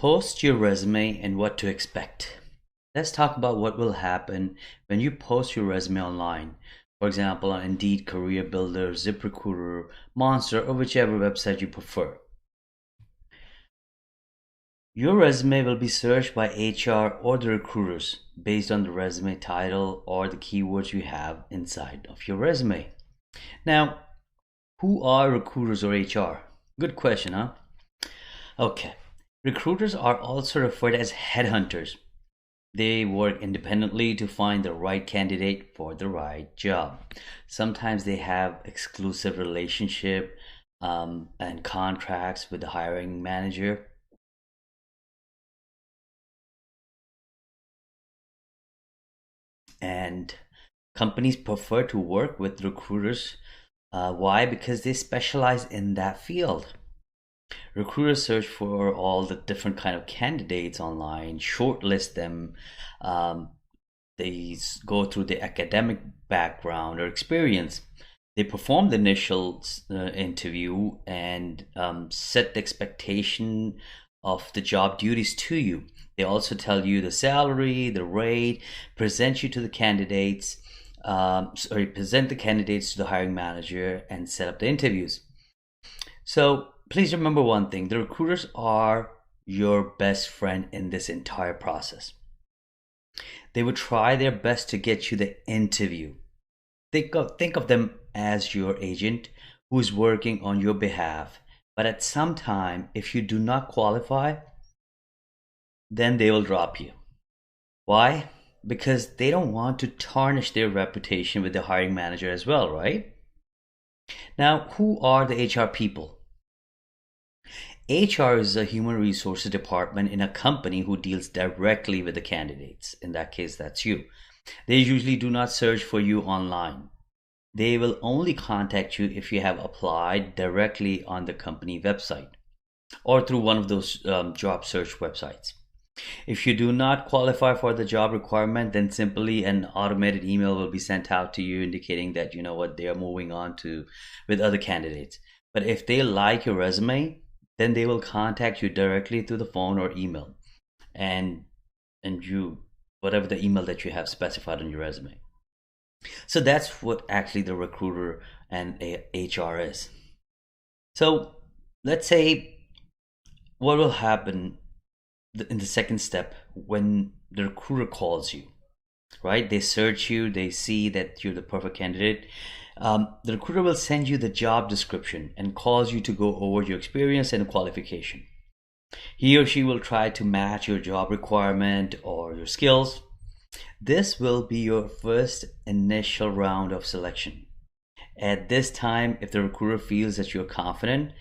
Post your resume and what to expect. Let's talk about what will happen when you post your resume online. For example, on Indeed, Career Builder, ZipRecruiter, Monster, or whichever website you prefer. Your resume will be searched by HR or the recruiters based on the resume title or the keywords you have inside of your resume. Now, who are recruiters or HR? Good question, huh? Okay. Recruiters are also referred as headhunters. They work independently to find the right candidate for the right job. Sometimes they have exclusive relationship and contracts with the hiring manager. And companies prefer to work with recruiters. Why? Because they specialize in that field. Recruiters search for all the different kind of candidates online, shortlist them. Um, they go through the academic background or experience. They perform the initial interview and set the expectation of the job duties to you. They also tell you the salary, the rate, present you to the candidates, present the candidates to the hiring manager and set up the interviews. So please remember one thing: the recruiters are your best friend in this entire process. They would try their best to get you the interview. Think of them as your agent who is working on your behalf. But at some time, if you do not qualify, then they will drop you. Why? Because they don't want to tarnish their reputation with the hiring manager as well, right? Now, who are the HR people? HR is a human resources department in a company who deals directly with the candidates. In that case, that's you. They usually do not search for you online. They will only contact you if you have applied directly on the company website or through one of those job search websites. If you do not qualify for the job requirement, then simply an automated email will be sent out to you indicating that you know what they are moving on to with other candidates. But if they like your resume, then they will contact you directly through the phone or email, and you whatever the email that you have specified on your resume. So that's what actually the recruiter and HR is. So let's say what will happen in the second step when the recruiter calls you, right? They search you, they see that you're the perfect candidate. The recruiter will send you the job description and calls you to go over your experience and qualification. He or she will try to match your job requirement or your skills. This will be your first initial round of selection. At this time, if the recruiter feels that you're confident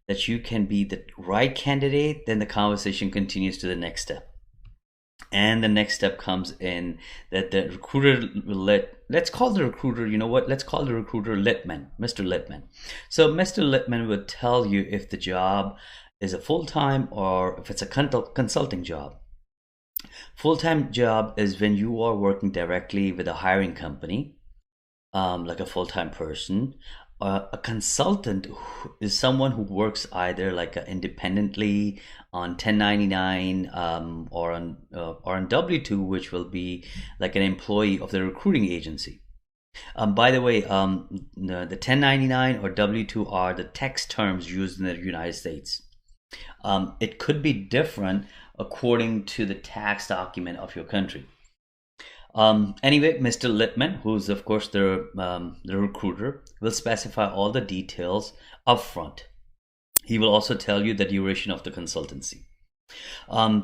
that you can be the right candidate, then the conversation continues to the next step. And the next step comes in that the recruiter will let's call the recruiter, you know what, let's call the recruiter Littman, Mr. Littman. So Mr. Littman would tell you if the job is a full-time or if it's a consulting job. Full-time job is when you are working directly with a hiring company, like a full-time person. A consultant is someone who works either like independently on 1099 or on W2, which will be like an employee of the recruiting agency. By the way, the 1099 or W2 are the tax terms used in the United States. It could be different according to the tax document of your country. Anyway, Mr. Littman, who's of course the recruiter, will specify all the details upfront. He will also tell you the duration of the consultancy.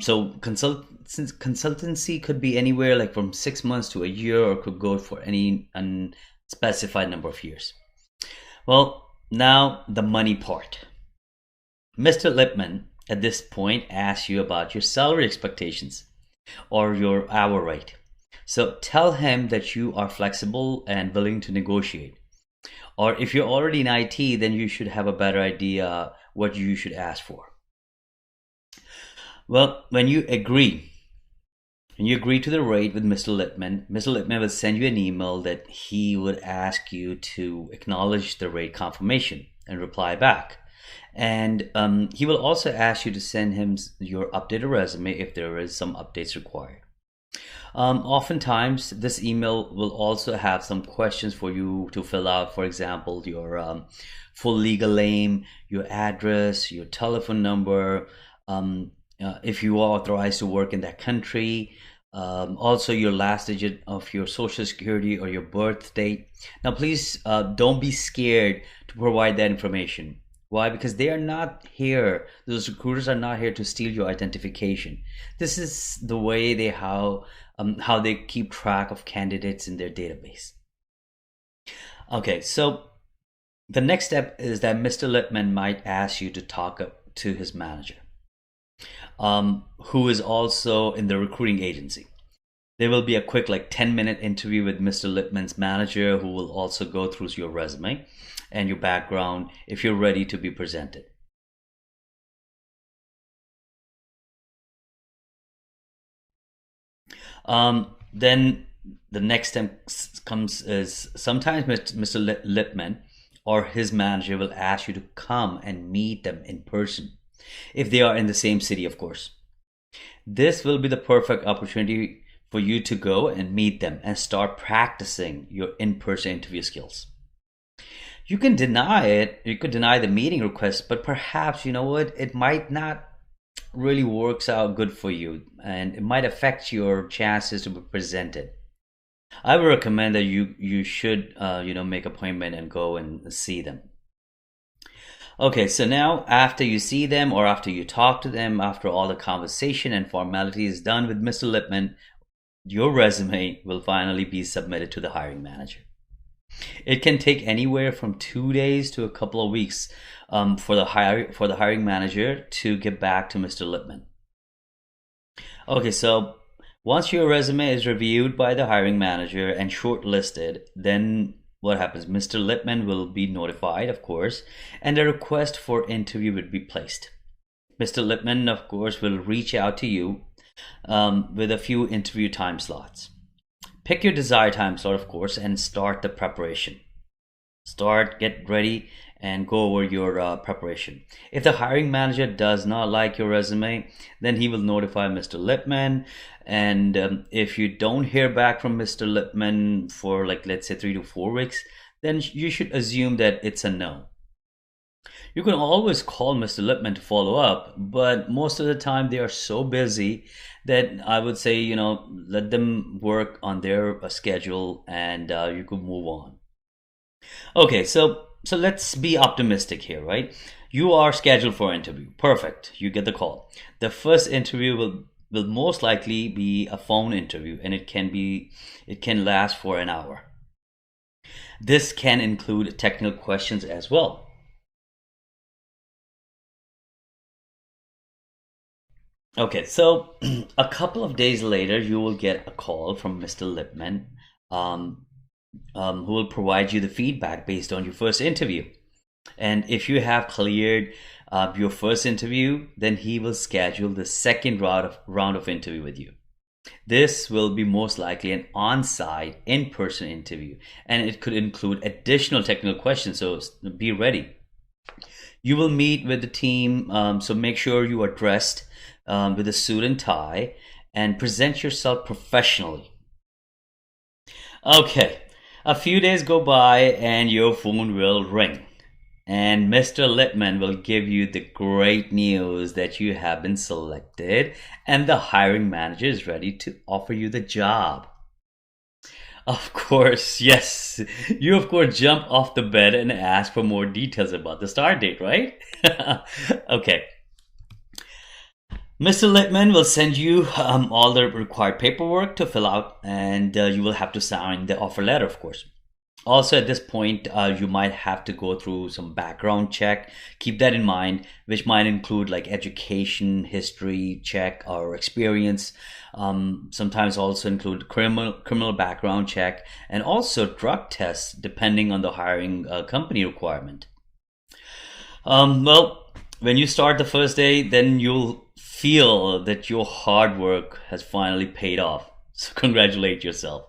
So consultancy could be anywhere like from 6 months to a year, or could go for any unspecified number of years. Well, now the money part. Mr. Lippman at this point asks you about your salary expectations or your hour rate. So tell him that you are flexible and willing to negotiate. Or if you're already in IT, then you should have a better idea what you should ask for. Well, when you agree to the rate with Mr. Lippman will send you an email that he would ask you to acknowledge the rate confirmation and reply back. And he will also ask you to send him your updated resume if there is some updates required. Oftentimes, this email will also have some questions for you to fill out. For example, your full legal name, your address, your telephone number, if you are authorized to work in that country, also your last digit of your social security or your birth date. Now, please don't be scared to provide that information. Why? Because they are not here. Those recruiters are not here to steal your identification. This is the way how they keep track of candidates in their database. Okay, so the next step is that Mr. Lippman might ask you to talk to his manager, who is also in the recruiting agency. There will be a quick, like 10-minute interview with Mr. Lippman's manager, who will also go through your resume and your background if you're ready to be presented. Then the next step comes is sometimes Mr. Lippman or his manager will ask you to come and meet them in person, if they are in the same city, of course. This will be the perfect opportunity for you to go and meet them and start practicing your in-person interview skills. You can deny it, you could deny the meeting request, but perhaps, you know what, it might not really works out good for you and it might affect your chances to be presented. I would recommend that you should make appointment and go and see them. Okay, so now after you see them or after you talk to them, after all the conversation and formality is done with Mr. Lippman, your resume will finally be submitted to the hiring manager. It can take anywhere from 2 days to a couple of weeks for the hiring manager to get back to Mr. Lippman. Okay, so once your resume is reviewed by the hiring manager and shortlisted, then what happens? Mr. Lippman will be notified, of course, and a request for interview will be placed. Mr. Lippman, of course, will reach out to you with a few interview time slots. Pick your desired time slot, of course, and start the preparation. Get ready, and go over your preparation. If the hiring manager does not like your resume, then he will notify Mr. Lippman. And if you don't hear back from Mr. Lippman for, like, let's say 3 to 4 weeks, then you should assume that it's a no. You can always call Mr. Lippman to follow up, but most of the time they are so busy that I would say, let them work on their schedule and you could move on. Okay, so let's be optimistic here, right? You are scheduled for an interview. Perfect. You get the call. The first interview will most likely be a phone interview, and it can last for an hour. This can include technical questions as well. Okay, so a couple of days later, you will get a call from Mr. Lippman, who will provide you the feedback based on your first interview. And if you have cleared your first interview, then he will schedule the second round of interview with you. This will be most likely an on-site, in-person interview, and it could include additional technical questions, so be ready. You will meet with the team, so make sure you are dressed with a suit and tie and present yourself professionally. Okay, a few days go by and your phone will ring. And Mr. Lippman will give you the great news that you have been selected and the hiring manager is ready to offer you the job. Of course, yes. You, of course, jump off the bed and ask for more details about the start date, right? Okay. Mr. Lippman will send you all the required paperwork to fill out, and you will have to sign the offer letter, of course. Also, at this point, you might have to go through some background check. Keep that in mind, which might include like education, history check, or experience. Sometimes also include criminal background check, and also drug tests, depending on the hiring company requirement. Well, when you start the first day, then you'll feel that your hard work has finally paid off. So congratulate yourself.